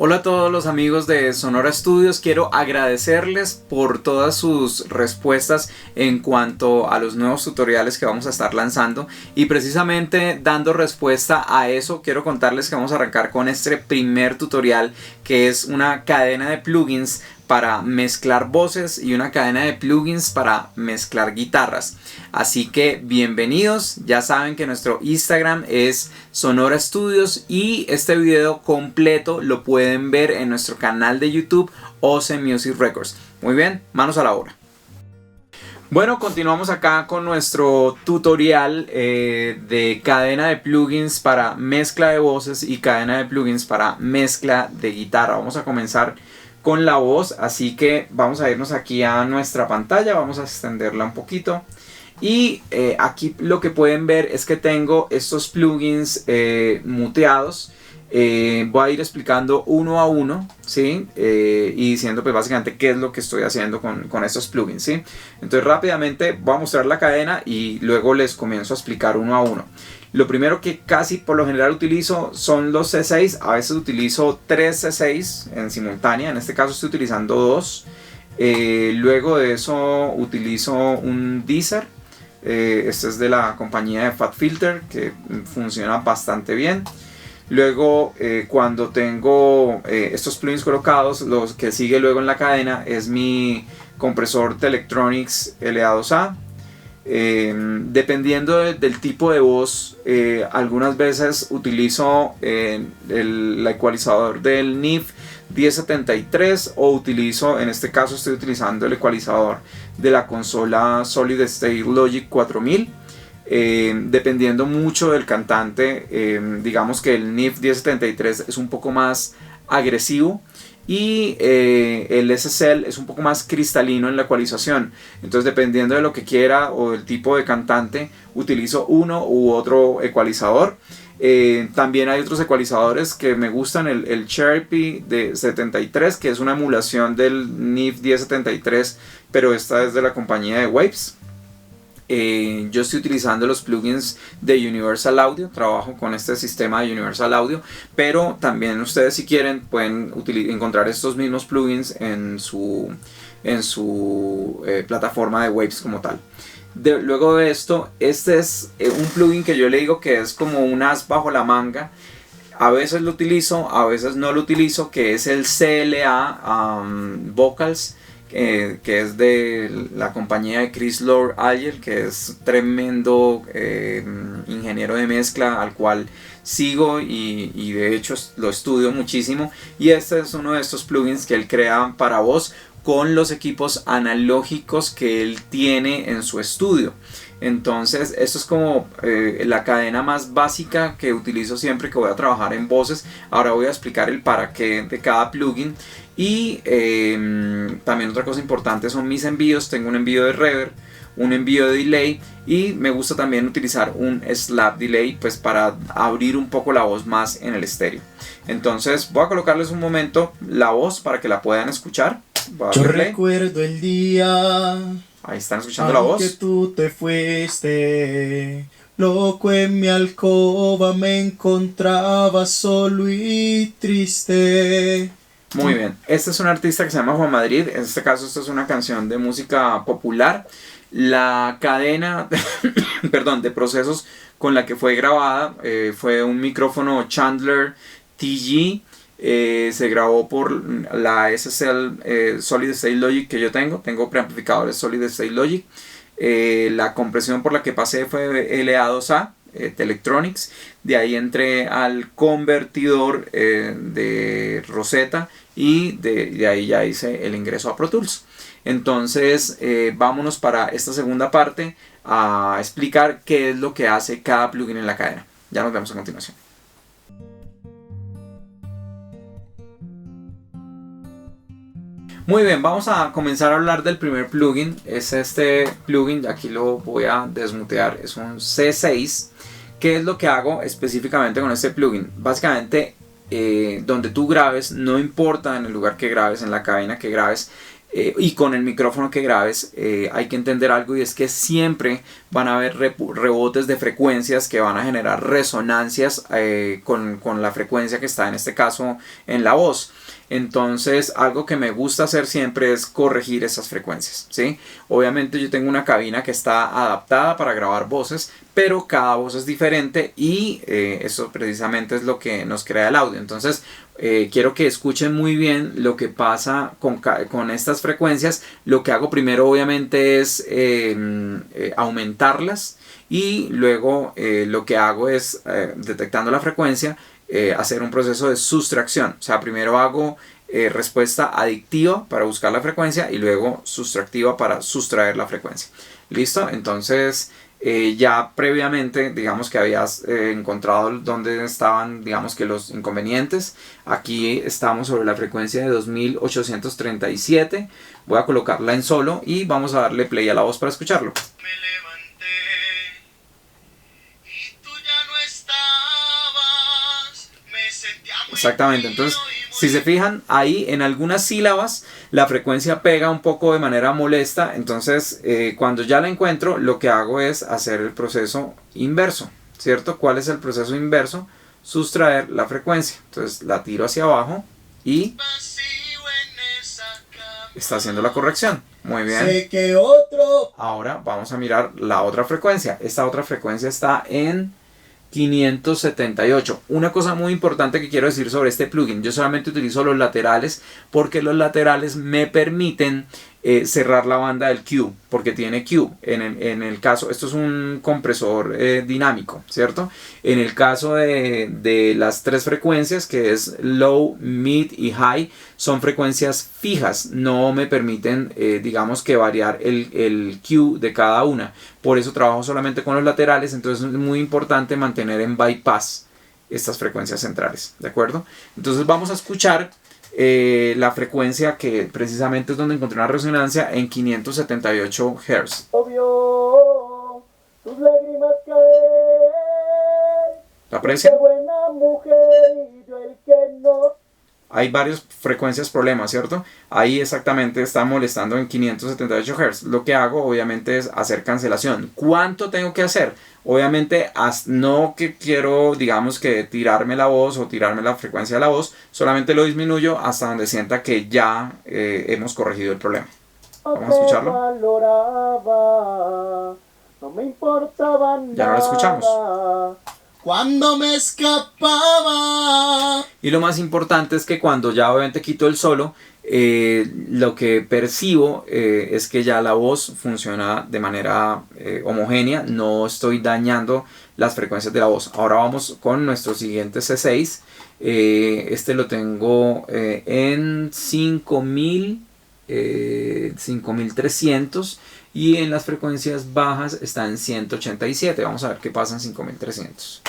Hola a todos los amigos de Sonora Studios, quiero agradecerles por todas sus respuestas en cuanto a los nuevos tutoriales que vamos a estar lanzando, y precisamente dando respuesta a eso quiero contarles que vamos a arrancar con este primer tutorial, que es una cadena de plugins para mezclar voces y una cadena de plugins para mezclar guitarras. Así que bienvenidos, ya saben que nuestro Instagram es Sonora Studios y este video completo lo pueden ver en nuestro canal de YouTube OC Music Records. Muy bien, manos a la obra. Bueno, continuamos acá con nuestro tutorial de cadena de plugins para mezcla de voces y cadena de plugins para mezcla de guitarra. Vamos a comenzar con la voz, así que vamos a irnos aquí a nuestra pantalla, vamos a extenderla un poquito y aquí lo que pueden ver es que tengo estos plugins muteados. Voy a ir explicando uno a uno, ¿sí? Y diciendo pues básicamente qué es lo que estoy haciendo con estos plugins, ¿sí? Entonces rápidamente voy a mostrar la cadena y luego les comienzo a explicar uno a uno. Lo primero que casi por lo general utilizo son los C6, a veces utilizo 3 C6 en simultánea, en este caso estoy utilizando 2. Luego de eso utilizo un Deezer, este es de la compañía de Fat Filter, que funciona bastante bien. Luego cuando tengo estos plugins colocados, los que sigue luego en la cadena es mi compresor Telectronics LA2A. Dependiendo del tipo de voz, algunas veces utilizo el ecualizador del NIF 1073 o utilizo, en este caso estoy utilizando el ecualizador de la consola Solid State Logic 4000. Dependiendo mucho del cantante, digamos que el NIF 1073 es un poco más agresivo y el SSL es un poco más cristalino en la ecualización. Entonces dependiendo de lo que quiera o del tipo de cantante, utilizo uno u otro ecualizador. También hay otros ecualizadores que me gustan, el Cherry de 73, que es una emulación del NIF 1073, pero esta es de la compañía de Waves. Yo estoy utilizando los plugins de Universal Audio, trabajo con este sistema de Universal Audio, pero también ustedes, si quieren, pueden encontrar estos mismos plugins en su plataforma de Waves como tal. Luego de esto, este es un plugin que yo le digo que es como un as bajo la manga. A veces lo utilizo, a veces no lo utilizo, que es el CLA Vocals, que es de la compañía de Chris Lord Alger, que es tremendo ingeniero de mezcla al cual sigo y de hecho lo estudio muchísimo, y este es uno de estos plugins que él crea para voz con los equipos analógicos que él tiene en su estudio. Entonces esto es como la cadena más básica que utilizo siempre que voy a trabajar en voces. Ahora voy a explicar el para qué de cada plugin. Y también otra cosa importante son mis envíos. Tengo un envío de reverb, un envío de delay, y me gusta también utilizar un slap delay pues para abrir un poco la voz más en el estéreo. Entonces voy a colocarles un momento la voz para que la puedan escuchar. Yo recuerdo el día, ahí están escuchando la voz, que tú te fuiste, loco en mi alcoba me encontraba solo y triste. Muy bien, este es un artista que se llama Juan Madrid. En este caso esto es una canción de música popular. La cadena perdón, de procesos con la que fue grabada fue un micrófono Chandler TG. Se grabó por la SSL Solid State Logic que yo tengo preamplificadores Solid State Logic. La compresión por la que pasé fue LA2A Telectronics. De ahí entré al convertidor de Rosetta y de ahí ya hice el ingreso a Pro Tools. Entonces vámonos para esta segunda parte a explicar qué es lo que hace cada plugin en la cadena. Ya nos vemos a continuación. Muy bien, vamos a comenzar a hablar del primer plugin. Es este plugin, aquí lo voy a desmutear, es un C6. ¿Qué es lo que hago específicamente con este plugin? Básicamente, donde tú grabes, no importa en el lugar que grabes, en la cabina que grabes, y con el micrófono que grabes, hay que entender algo, y es que siempre van a haber rebotes de frecuencias que van a generar resonancias con la frecuencia que está en este caso en la voz. Entonces, algo que me gusta hacer siempre es corregir esas frecuencias, ¿sí? Obviamente yo tengo una cabina que está adaptada para grabar voces, pero cada voz es diferente, y eso precisamente es lo que nos crea el audio. Entonces, quiero que escuchen muy bien lo que pasa con estas frecuencias. Lo que hago primero obviamente es aumentarlas, y luego lo que hago es, detectando la frecuencia, hacer un proceso de sustracción. O sea, primero hago respuesta adictiva para buscar la frecuencia, y luego sustractiva para sustraer la frecuencia. ¿Listo? Entonces, ya previamente, digamos que habías encontrado dónde estaban, digamos que los inconvenientes. Aquí estamos sobre la frecuencia de 2837. Voy a colocarla en solo y vamos a darle play a la voz para escucharlo. Me levanté y tú ya no estabas. Me sentía muy Exactamente, entonces si se fijan ahí en algunas sílabas la frecuencia pega un poco de manera molesta. Entonces cuando ya la encuentro, lo que hago es hacer el proceso inverso, ¿cierto? ¿Cuál es el proceso inverso? Sustraer la frecuencia. Entonces la tiro hacia abajo y está haciendo la corrección. Muy bien. Sé que otro. Ahora vamos a mirar la otra frecuencia. Esta otra frecuencia está en 578. Una cosa muy importante que quiero decir sobre este plugin: yo solamente utilizo los laterales, porque los laterales me permiten cerrar la banda del Q, porque tiene Q. En el caso, esto es un compresor dinámico, ¿cierto? En el caso de las tres frecuencias, que es low, mid y high, son frecuencias fijas, no me permiten digamos que variar el Q de cada una. Por eso trabajo solamente con los laterales. Entonces es muy importante mantener en bypass estas frecuencias centrales, ¿de acuerdo? Entonces vamos a escuchar la frecuencia que precisamente es donde encontré una resonancia en 578 Hz. Obvio, tus lágrimas caer. ¿La aprecian? Qué buena mujer y yo el que no. Hay varias frecuencias problemas, ¿cierto? Ahí exactamente está molestando en 578 Hz. Lo que hago obviamente es hacer cancelación. ¿Cuánto tengo que hacer? Obviamente no que quiero, digamos, que tirarme la voz o tirarme la frecuencia de la voz. Solamente lo disminuyo hasta donde sienta que ya hemos corregido el problema. Vamos a escucharlo. No me importaba nada. Ya no lo escuchamos. Cuando me escapaba. Y lo más importante es que cuando ya obviamente quito el solo, lo que percibo es que ya la voz funciona de manera homogénea. No estoy dañando las frecuencias de la voz. Ahora vamos con nuestro siguiente C6. Este lo tengo en 5300, y en las frecuencias bajas está en 187. Vamos a ver qué pasa en 5300.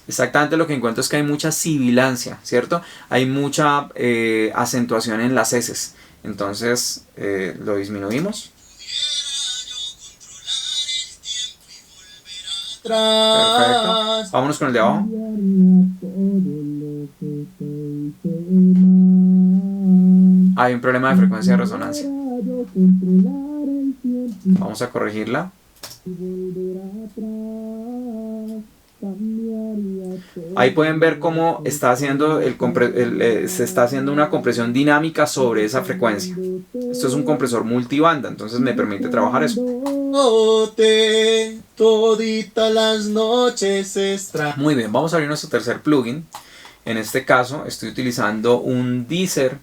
Exactamente, lo que encuentro es que hay mucha sibilancia, ¿cierto? Hay mucha acentuación en las heces. Entonces lo disminuimos. Perfecto. Vámonos con el de abajo. Hay un problema de frecuencia de resonancia. Vamos a corregirla. Ahí pueden ver cómo está haciendo se está haciendo una compresión dinámica sobre esa frecuencia. Esto es un compresor multibanda, entonces me permite trabajar eso. Todita las noches extra. Muy bien, vamos a abrir nuestro tercer plugin. En este caso estoy utilizando un Deezer,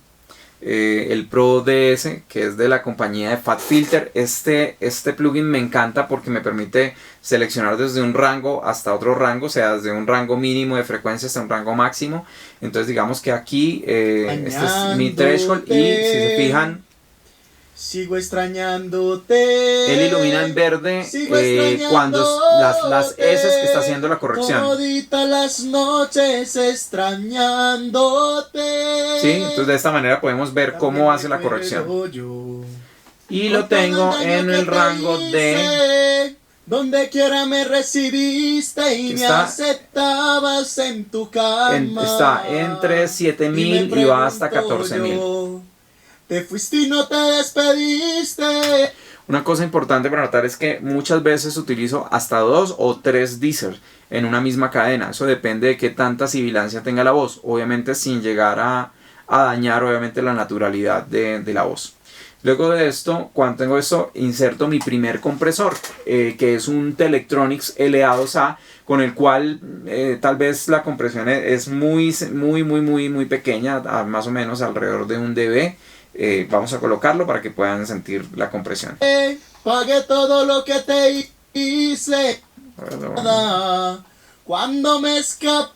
el Pro DS, que es de la compañía de Fat Filter. Este plugin me encanta porque me permite seleccionar desde un rango hasta otro rango, o sea, desde un rango mínimo de frecuencia hasta un rango máximo. Entonces digamos que aquí este es mi threshold, y si se fijan, sigo extrañándote. él ilumina en verde cuando las S que está haciendo la corrección. Todita las noches extrañándote. Sí, entonces de esta manera podemos ver cómo hace la corrección. Y lo tengo en el rango de Donde quiera me recibiste y me aceptabas en tu cama. Está entre 7.000 y va hasta 14.000. Te fuiste y no te despediste. Una cosa importante para notar es que muchas veces utilizo hasta 2 o 3 deezer en una misma cadena. Eso depende de qué tanta sibilancia tenga la voz. Obviamente sin llegar a dañar obviamente la naturalidad de la voz. Luego de esto, cuando tengo esto, inserto mi primer compresor, que es un Telectronics LA2A, con el cual tal vez la compresión es muy pequeña, más o menos alrededor de 1 dB. Vamos a colocarlo para que puedan sentir la compresión. Pagué todo lo que te hice. Cuando me escapaba,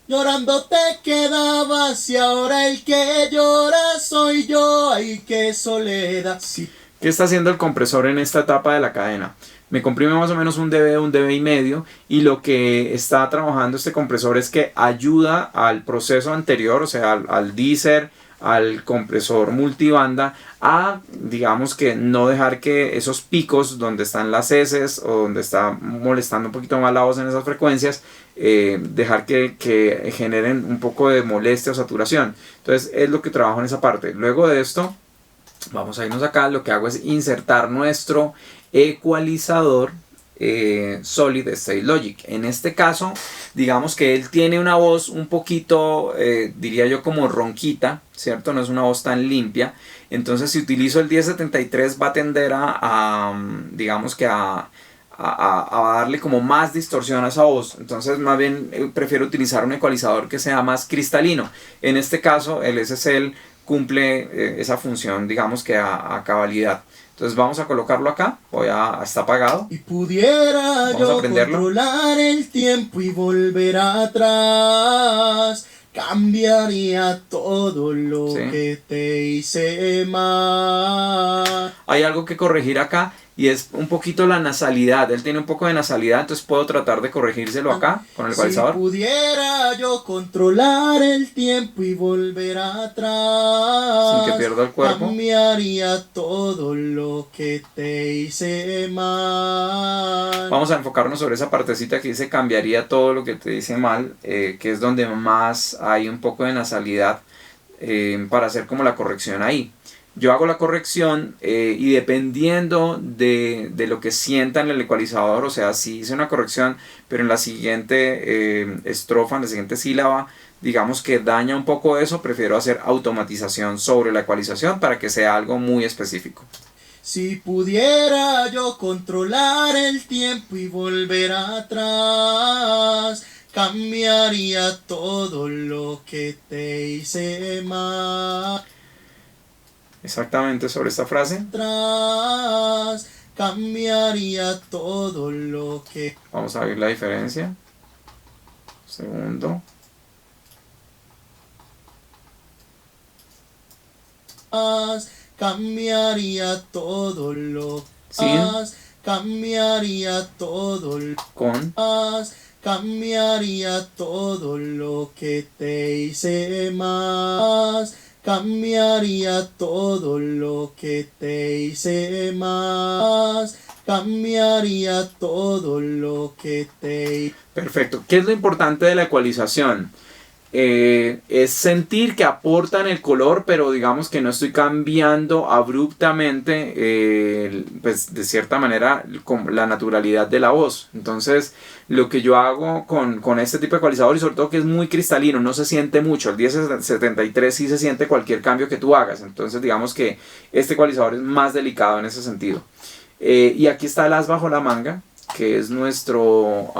llorando te quedabas y ahora el que llora soy yo. Ay, qué soledad. Sí. ¿Qué está haciendo el compresor en esta etapa de la cadena? Me comprime más o menos 1 dB, 1 dB y medio, y lo que está trabajando este compresor es que ayuda al proceso anterior, o sea, al deezer, al compresor multibanda, a, digamos, que no dejar que esos picos donde están las heces o donde está molestando un poquito más la voz en esas frecuencias, dejar que generen un poco de molestia o saturación. Entonces es lo que trabajo en esa parte. Luego de esto vamos a irnos acá. Lo que hago es insertar nuestro ecualizador Solid State Logic. En este caso, digamos que él tiene una voz un poquito, diría yo, como ronquita, ¿cierto? No es una voz tan limpia. Entonces, si utilizo el 1073 va a tender digamos que a darle como más distorsión a esa voz. Entonces, más bien prefiero utilizar un ecualizador que sea más cristalino. En este caso, el SSL cumple esa función, digamos que a cabalidad. Entonces vamos a colocarlo acá. Está apagado. Y pudiera yo controlar el tiempo y volver atrás, cambiaría todo lo que te hice mal. Hay algo que corregir acá y es un poquito la nasalidad. Él tiene un poco de nasalidad, entonces puedo tratar de corregírselo acá con el ecualizador. Si pudiera yo controlar el tiempo y volver atrás, sin que pierda el cuerpo, cambiaría todo lo que te hice mal. Vamos a enfocarnos sobre esa partecita que dice cambiaría todo lo que te hice mal, que es donde más hay un poco de nasalidad, para hacer como la corrección ahí. Yo hago la corrección y dependiendo de lo que sienta en el ecualizador, o sea, si hice una corrección, pero en la siguiente estrofa, en la siguiente sílaba, digamos que daña un poco eso, prefiero hacer automatización sobre la ecualización para que sea algo muy específico. Si pudiera yo controlar el tiempo y volver atrás, cambiaría todo lo que te hice mal. Exactamente sobre esta frase. Cambiaría todo lo que... Vamos a ver la diferencia. Segundo. Cambiaría todo lo sin. Cambiaría todo lo con. Cambiaría todo lo que te hice más. Cambiaría todo lo que te hice más. Cambiaría todo lo que te... Perfecto. ¿Qué es lo importante de la ecualización? Es sentir que aportan el color, pero digamos que no estoy cambiando abruptamente, pues de cierta manera, la naturalidad de la voz. Entonces, lo que yo hago con este tipo de ecualizador, y sobre todo que es muy cristalino, no se siente mucho. El 1073 sí se siente cualquier cambio que tú hagas. Entonces, digamos que este ecualizador es más delicado en ese sentido. Y aquí está el as bajo la manga, que es nuestro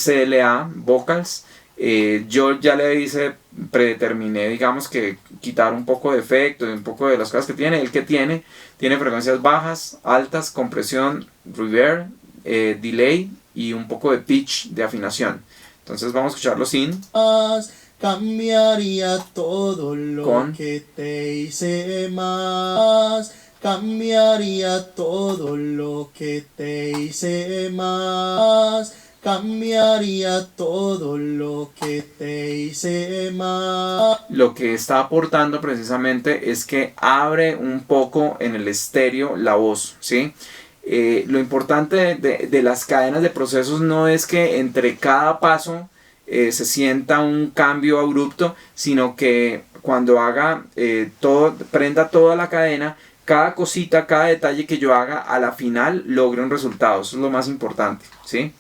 CLA Vocals. Yo ya le hice, predeterminé, digamos que quitar un poco de efecto y un poco de las cosas que tiene. El que tiene frecuencias bajas, altas, compresión, reverb, delay y un poco de pitch de afinación. Entonces vamos a escucharlo sin. Cambiaría todo lo que te hice más. Cambiaría todo lo que te hice más. cambiaría todo lo que te hice mal. Lo que está aportando precisamente es que abre un poco en el estéreo la voz, ¿sí? Lo importante de las cadenas de procesos no es que entre cada paso se sienta un cambio abrupto, sino que cuando haga prenda toda la cadena, cada cosita, cada detalle que yo haga a la final logre un resultado. Eso es lo más importante, ¿sí?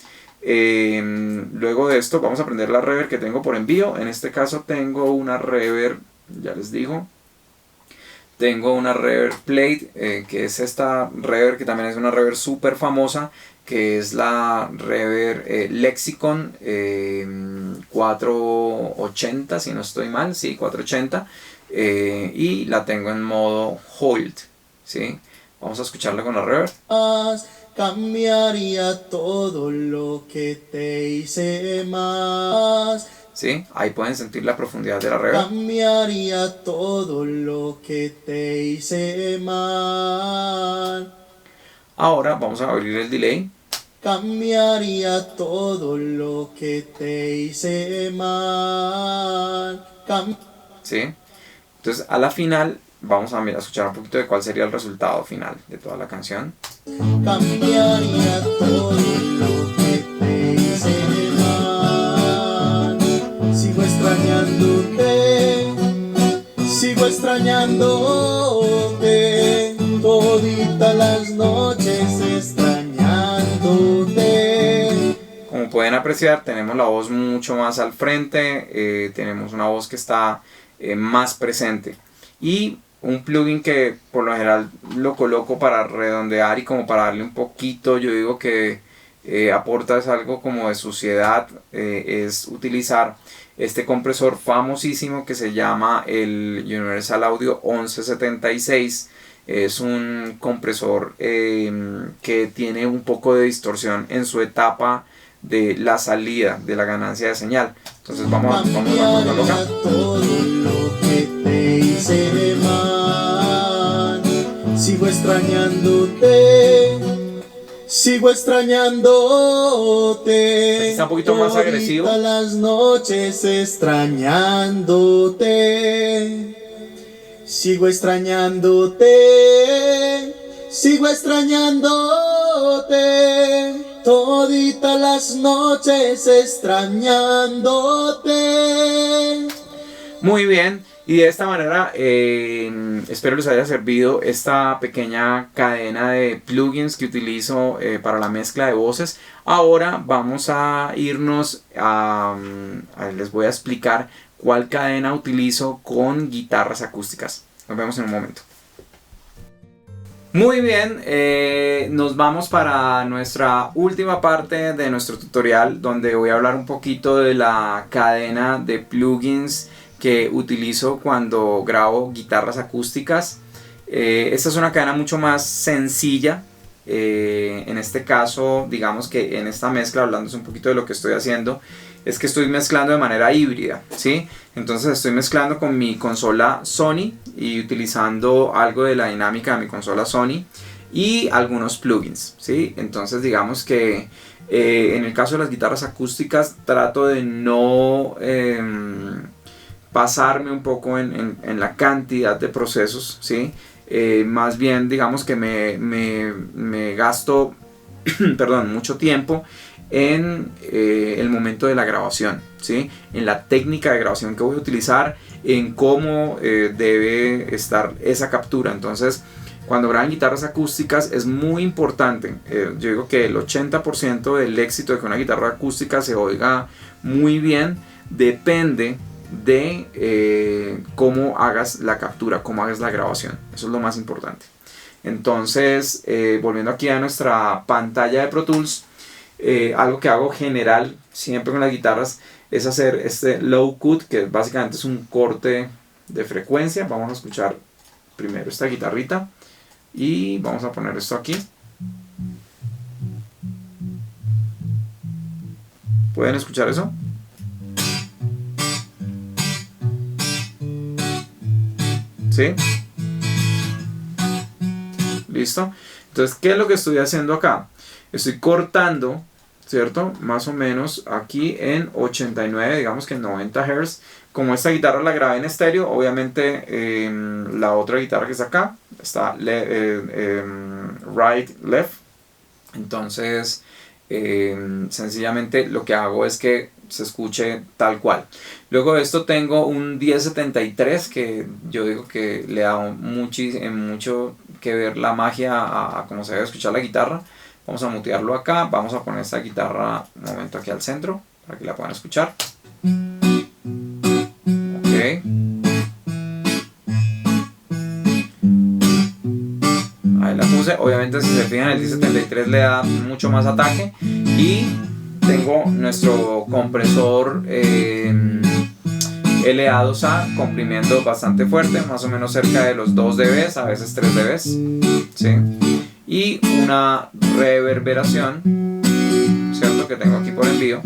Luego de esto vamos a aprender la reverb que tengo por envío. En este caso tengo una reverb, ya les digo, tengo una reverb plate, que es esta reverb que también es una reverb súper famosa, que es la reverb Lexicon 480, si no estoy mal, sí, 480, y la tengo en modo hold, ¿sí? Vamos a escucharla con la reverb. Cambiaría todo lo que te hice más. ¿Sí? Ahí pueden sentir la profundidad de la reverb. Cambiaría todo lo que te hice mal. Ahora vamos a abrir el delay. Cambiaría todo lo que te hice mal. ¿Sí? Entonces a la final vamos a escuchar un poquito de cuál sería el resultado final de toda la canción. Cambiaría todo lo que te hice mal. Sigo extrañándote, sigo extrañándote, toditas las noches extrañándote. Como pueden apreciar, tenemos la voz mucho más al frente, tenemos una voz que está más presente. Y un plugin que por lo general lo coloco para redondear y como para darle un poquito, yo digo que aporta es algo como de suciedad, es utilizar este compresor famosísimo que se llama el Universal Audio 1176. Es un compresor que tiene un poco de distorsión en su etapa de la salida de la ganancia de señal. Entonces vamos a colocarlo acá. Todo lo que te hice mal. Sigo extrañándote, sigo extrañándote. Aquí está un poquito más agresivo. Todas las noches extrañándote. Sigo extrañándote, sigo extrañándote. Toditas las noches extrañándote. Muy bien, y de esta manera espero les haya servido esta pequeña cadena de plugins que utilizo para la mezcla de voces. Ahora vamos a irnos les voy a explicar cuál cadena utilizo con guitarras acústicas. Nos vemos en un momento. Muy bien, nos vamos para nuestra última parte de nuestro tutorial, donde voy a hablar un poquito de la cadena de plugins que utilizo cuando grabo guitarras acústicas. Esta es una cadena mucho más sencilla. En este caso, digamos que en esta mezcla, hablándose un poquito de lo que estoy haciendo, es que estoy mezclando de manera híbrida, ¿sí? Entonces estoy mezclando con mi consola Sony y utilizando algo de la dinámica de mi consola Sony y algunos plugins, ¿sí? Entonces digamos que en el caso de las guitarras acústicas trato de no pasarme un poco en la cantidad de procesos, ¿sí? Más bien digamos que me gasto perdón, mucho tiempo en el momento de la grabación, ¿sí? En la técnica de grabación que voy a utilizar, en cómo debe estar esa captura. Entonces cuando graban guitarras acústicas es muy importante, yo digo que el 80% del éxito de que una guitarra acústica se oiga muy bien depende de cómo hagas la captura, cómo hagas la grabación. Eso es lo más importante. Entonces, volviendo aquí a nuestra pantalla de Pro Tools, algo que hago general siempre con las guitarras es hacer este low cut, que básicamente es un corte de frecuencia. Vamos a escuchar primero esta guitarrita y vamos a poner esto aquí. ¿Pueden escuchar eso? ¿Sí? ¿Listo? Entonces, ¿qué es lo que estoy haciendo acá? Estoy cortando, ¿cierto? Más o menos aquí en 89, digamos que en 90 Hz. Como esta guitarra la grabé en estéreo, obviamente la otra guitarra que está acá está right, left. Entonces, sencillamente lo que hago es que se escuche tal cual. Luego de esto tengo un 1073 que yo digo que le da mucho que ver la magia a cómo se debe escuchar la guitarra. Vamos a mutearlo acá, vamos a poner esta guitarra un momento aquí al centro para que la puedan escuchar. Ok. Ahí la puse, obviamente si se fijan el 1073 le da mucho más ataque. Y tengo nuestro compresor LA2A comprimiendo bastante fuerte, más o menos cerca de los 2 dB, a veces 3 dB, ¿sí? Y una reverberación, ¿cierto? Que tengo aquí por envío.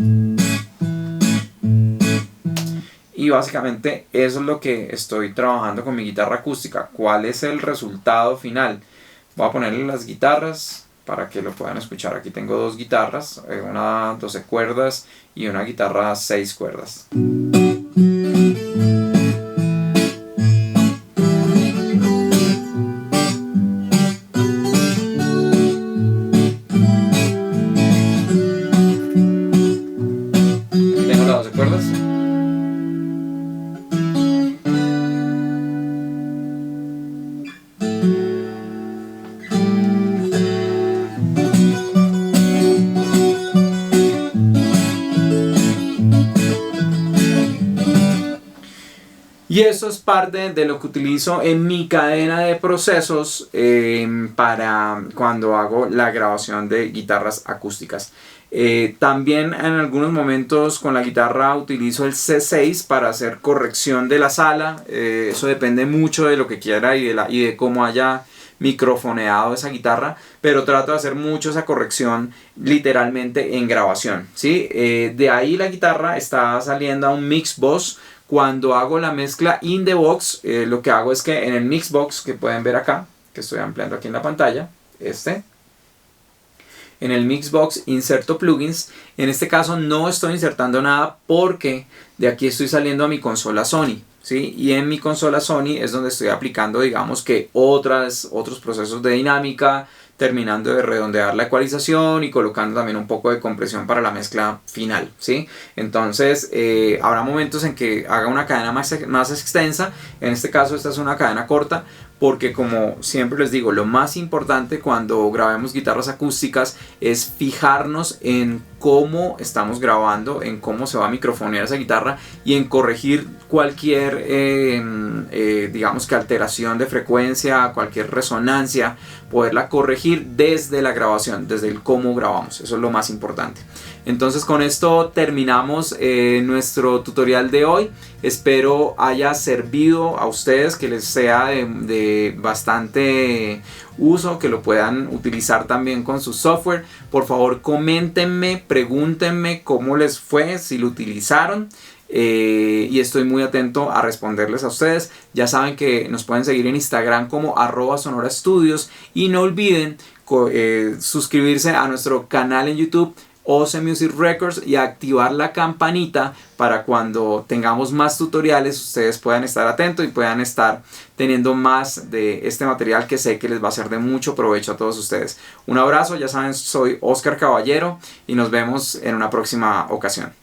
Y básicamente eso es lo que estoy trabajando con mi guitarra acústica. ¿Cuál es el resultado final? Voy a ponerle las guitarras para que lo puedan escuchar. Aquí tengo 2 guitarras, una 12 cuerdas y una guitarra 6 cuerdas. Aquí tengo las 12 cuerdas. Y eso es parte de lo que utilizo en mi cadena de procesos para cuando hago la grabación de guitarras acústicas. También en algunos momentos con la guitarra utilizo el C6 para hacer corrección de la sala. Eso depende mucho de lo que quiera y de cómo haya microfoneado esa guitarra, pero trato de hacer mucho esa corrección literalmente en grabación, ¿sí? De ahí la guitarra está saliendo a un mix box. Cuando hago la mezcla in the box, lo que hago es que en el mix box que pueden ver acá, que estoy ampliando aquí en la pantalla, en el mix box inserto plugins. En este caso no estoy insertando nada porque de aquí estoy saliendo a mi consola Sony, ¿sí? Y en mi consola Sony es donde estoy aplicando, digamos que otros procesos de dinámica, terminando de redondear la ecualización y colocando también un poco de compresión para la mezcla final, ¿sí? Entonces habrá momentos en que haga una cadena más extensa. En este caso esta es una cadena corta, porque como siempre les digo, lo más importante cuando grabemos guitarras acústicas es fijarnos en cómo estamos grabando, en cómo se va a microfonear esa guitarra y en corregir cualquier digamos que alteración de frecuencia, cualquier resonancia, poderla corregir desde la grabación, desde el cómo grabamos. Eso es lo más importante. Entonces con esto terminamos nuestro tutorial de hoy. Espero haya servido a ustedes, que les sea de bastante uso, que lo puedan utilizar también con su software. Por favor, coméntenme, pregúntenme cómo les fue, si lo utilizaron. Y estoy muy atento a responderles a ustedes. Ya saben que nos pueden seguir en Instagram como @sonorastudios y no olviden suscribirse a nuestro canal en YouTube OC Music Records y activar la campanita para cuando tengamos más tutoriales ustedes puedan estar atentos y puedan estar teniendo más de este material que sé que les va a ser de mucho provecho a todos ustedes. Un abrazo, ya saben, soy Oscar Caballero y nos vemos en una próxima ocasión.